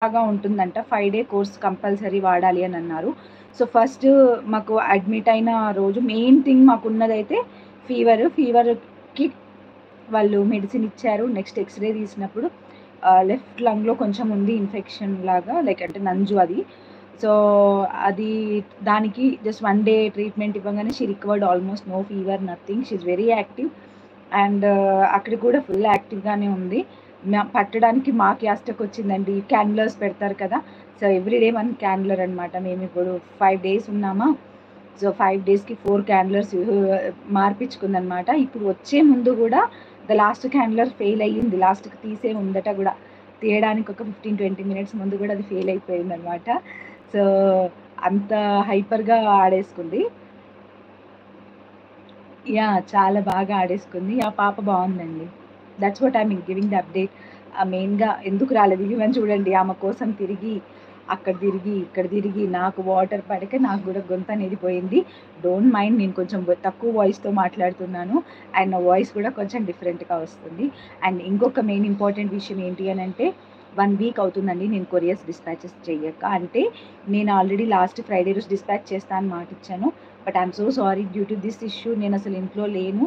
లాగా ఉంటుందంట. 5 day course compulsory వాడాలి అని అన్నారు. సో, ఫస్ట్ మాకు అడ్మిట్ అయిన రోజు మెయిన్ థింగ్ మాకున్నదైతే ఫీవర్‌కి వాళ్ళు మెడిసిన్ ఇచ్చారు. నెక్స్ట్ ఎక్స్‌రే తీసినప్పుడు లెఫ్ట్ లంగ్‌లో కొంచెం ఉంది ఇన్ఫెక్షన్ లాగా లైక్ అంటే నంజు అది. సో, అది దానికి జస్ట్ 1 డే ట్రీట్మెంట్ ఇవ్వంగానే she recovered almost no fever nothing. She is very active and అక్కడ కూడా ఫుల్ యాక్టివ్‌గానే ఉంది. పట్టడానికి మా క్యాస్ట్‌కొచ్చిందండి. క్యాన్యులర్స్ పెడతారు కదా! సో, ఎవ్రీడే 1 క్యాన్యులర్ అనమాట. మేమిప్పుడు 5 డేస్ ఉన్నామా, సో, 5 డేస్‌కి 4 క్యాన్యులర్స్ మార్పించుకుందనమాట. ఇప్పుడు వచ్చే ముందు కూడా లాస్ట్ క్యాన్యులర్ ఫెయిల్ అయ్యింది. లాస్ట్‌కి తీసే ఉందట గూడా. తీయడానికి ఒక 15-20 మినిట్స్ ముందు కూడా అది ఫెయిల్ అయిపోయిందనమాట. సో, అంత హైపర్‌గా ఆడేసుకుంది. యాహ్! చాలా బాగా ఆడేసుకుంది. ఆ పాప బావుందండి. That's what I'm giving the update. మెయిన్‌గా ఎందుకు రాలేదు ఈవెన్ చూడండి ఆమె కోసం తిరిగి, అక్కడ తిరిగి, ఇక్కడ తిరిగి నాకు వాటర్ పడక నాకు గూడా గొంతనేది పోయింది. డోంట్ మైండ్ నేను కొంచెం తక్కువ వాయిస్‌తో మాట్లాడుతున్నాను. అండ్ నా వాయిస్ కూడా కొంచెం డిఫరెంట్‌గా వస్తుంది. అండ్ ఇంకొక మెయిన్ ఇంపార్టెంట్ విషయం ఏంటి అనంటే 1 వీక్ అవుతుందండి నేను కొరియర్స్ డిస్పాచెస్ చెయ్యక. అంటే నేను ఆల్రెడీ లాస్ట్ ఫ్రైడే రోజు డిస్పాచ్ చేస్తా అని మాటిచ్చాను. But I'm so sorry due to this issue నేనసలు ఇంట్లో లేను.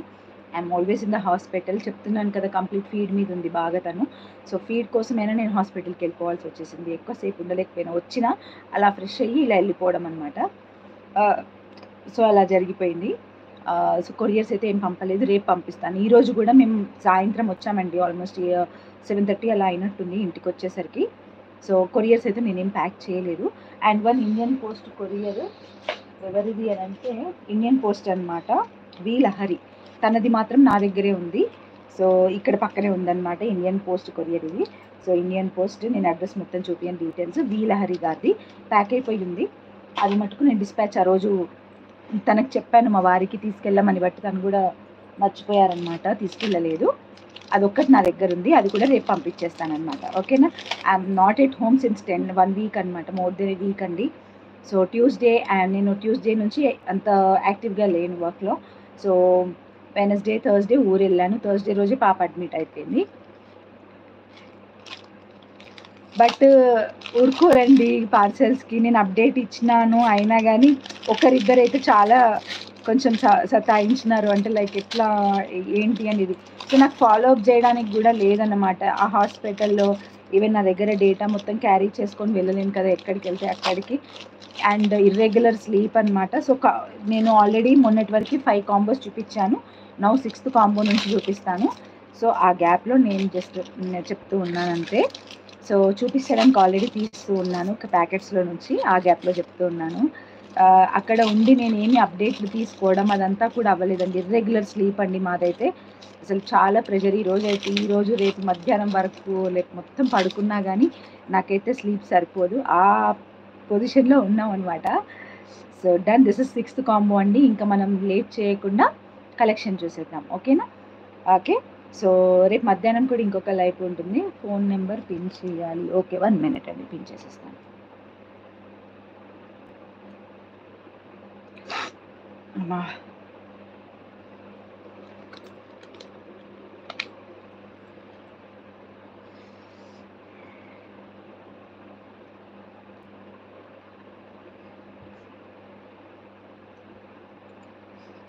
I'm always in the hospital. చెప్తున్నాను కదా! కంప్లీట్ ఫీడ్ మీద ఉంది బాగా తను. సో, ఫీడ్ కోసమైనా నేను హాస్పిటల్‌కి వెళ్ళిపోవాల్సి వచ్చేసింది. ఎక్కువ సేపు ఉండలేకపోయినా. వచ్చినా అలా ఫ్రెష్ అయ్యి ఇలా వెళ్ళిపోవడం అనమాట. సో, అలా జరిగిపోయింది. సో, కొరియర్స్ అయితే ఏం పంపలేదు. రేపు పంపిస్తాను. ఈరోజు కూడా మేము సాయంత్రం వచ్చామండి. ఆల్మోస్ట్ 7:30 అలా అయినట్టుంది ఇంటికొచ్చేసరికి. సో, కొరియర్స్ అయితే నేనేం ప్యాక్ చేయలేదు. అండ్ 1 ఇండియన్ పోస్ట్ కొరియర్ ఎవరిది అనంటే ఇండియన్ పోస్ట్ అనమాట. వి లహరి. తనది మాత్రం నా దగ్గరే ఉంది. సో, ఇక్కడ పక్కనే ఉందనమాట ఇండియన్ పోస్ట్ కొరియర్ ఇది. సో, ఇండియన్ పోస్ట్ నేను అడ్రస్ మొత్తం చూపియను డీటెయిల్స్. వి లహరి గారిది ప్యాక్ అయిపోయి ఉంది. అది మటుకు నేను డిస్పాచ్ ఆ రోజు తనకు చెప్పాను మా వారికి తీసుకెళ్ళమని. బట్ తను కూడా మర్చిపోయారనమాట. తీసుకెళ్ళలేదు. అదొక్కటి నా దగ్గర ఉంది. అది కూడా రేపు పంపించేస్తాననమాట. ఓకేనా? I'm not at home since 1 week అనమాట. మోర్ దెన్ ఎ వీక్ అండి. సో, ట్యూస్‌డే అండ్ నేను ట్యూస్‌డే నుంచి అంత యాక్టివ్‌గా లేను వర్క్‌లో. సో, వెడ్నెస్‌డే, థర్స్‌డే ఊరెళ్ళాను. థర్స్‌డే రోజే పాప అడ్మిట్ అయిపోయింది. బట్ ఊరుకోరండి పార్సెల్స్‌కి. నేను అప్డేట్ ఇచ్చినాను. అయినా గానీ ఒకరిద్దరైతే చాలా కొంచెం సతాయించినారు. అంటే లైక్ ఎట్లా ఏంటి అనేది. సో, నాకు ఫాలో అప్ చేయడానికి గూడా లేదన్నమాట. ఆ హాస్పిటల్‌లో ఈవెన్ నా దగ్గర డేటా మొత్తం క్యారీ చేసుకొని వెళ్ళలేను కదా! ఎక్కడికెళ్తే అక్కడికి. అండ్ ఇర్రెగ్యులర్ స్లీప్ అనమాట. సో, నేను ఆల్రెడీ మొన్నటి వరకు 5 కాంబోస్ చూపిచ్చాను. నౌ 6థ్ కాంబో నుంచి చూపిస్తాను. సో, ఆ గ్యాప్‌లో నేను జస్ట్ చెప్తూ ఉన్నానంతే. సో, చూపించడానికి ఆల్రెడీ తీస్తూ ఉన్నాను ప్యాకెట్స్‌లో నుంచి. ఆ గ్యాప్‌లో చెప్తూ ఉన్నాను. అక్కడ ఉండి నేనేమి అప్డేట్లు తీసుకోవడం అదంతా కూడా అవ్వలేదండి. ఇర్రెగ్యులర్ స్లీప్ అండి మాదైతే. అసలు చాలా ప్రెషర్ ఈరోజు రేపు మధ్యాహ్నం వరకు మొత్తం పడుకున్నా గానీ నాకైతే స్లీప్ సరిపోదు. ఆ పొజిషన్‌లో ఉన్నామనమాట. So, done. దిస్ ఇస్ 6థ్ కాంబో అండి. ఇంకా మనం లేట్ చేయకుండా కలెక్షన్ చూసేద్దాం. ఓకేనా? ఓకే. సో, రేపు మధ్యాహ్నం కూడా ఇంకొక లైవ్ ఉంటుంది. ఫోన్ నెంబర్ పిన్ చేయాలి. ఓకే. 1 మినిట్ అండి. పిన్ చేసేస్తాను. అమ్మా!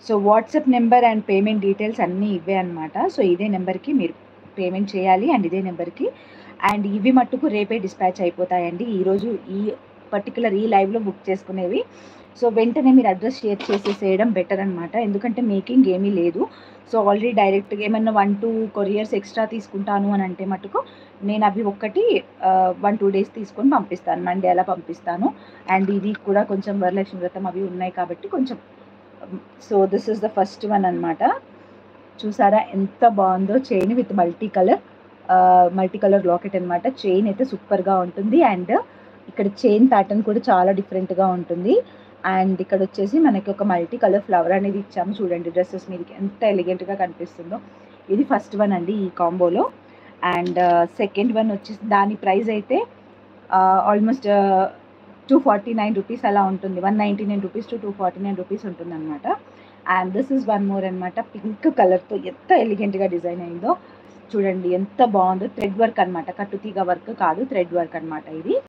So, WhatsApp number and payment details అన్నీ ఇవే అనమాట. సో, ఇదే నెంబర్‌కి మీరు పేమెంట్ చేయాలి. అండ్ ఇదే నెంబర్‌కి. అండ్ ఇవి మట్టుకు రేపే డిస్పాచ్ అయిపోతాయండి. ఈరోజు ఈ పర్టిక్యులర్ ఈ లైవ్‌లో బుక్ చేసుకునేవి. సో, వెంటనే మీరు అడ్రస్ షేర్ చేసేసేయడం బెటర్ అనమాట. ఎందుకంటే మేకింగ్ ఏమీ లేదు. సో, ఆల్రెడీ డైరెక్ట్‌గా ఏమన్నా 1, 2 కొరియర్స్ ఎక్స్ట్రా తీసుకుంటాను అని అంటే మటుకు నేను అవి ఒక్కటి 1, 2 డేస్ తీసుకొని పంపిస్తాను. మండే అలా పంపిస్తాను. అండ్ ఇది కూడా కొంచెం వరలక్ష్మి వ్రతం అవి ఉన్నాయి కాబట్టి కొంచెం so, this is the first one అనమాట. చూసారా ఎంత బావుందో chain with multi colour locket అనమాట. చైన్ అయితే సూపర్‌గా ఉంటుంది. అండ్ ఇక్కడ చైన్ ప్యాటర్న్ కూడా చాలా డిఫరెంట్‌గా ఉంటుంది. అండ్ ఇక్కడొచ్చేసి మనకి ఒక మల్టీ కలర్ ఫ్లవర్ అనేది ఇచ్చాము చూడండి డ్రెసెస్ మీదకి ఎంత ఎలిగెంట్‌గా కనిపిస్తుందో. ఇది ఫస్ట్ వన్ అండి ఈ కాంబోలో. అండ్ సెకండ్ వన్ వచ్చేసి దాని ప్రైస్ అయితే ఆల్మోస్ట్ 249 రూపీస్ అలా ఉంటుంది. 199 రూపీస్ టు 249 రూపీస్ ఉంటుందనమాట. And this is one more అనమాట. పింక్ కలర్‌తో ఎంత ఎలిగెంట్‌గా డిజైన్ అయిందో. చూడండి ఎంత బాగుందో. థ్రెడ్ వర్క్ అన్నమాట, కట్టుతీగ వర్క్ కాదు, థ్రెడ్ వర్క్ అన్నమాట ఇది.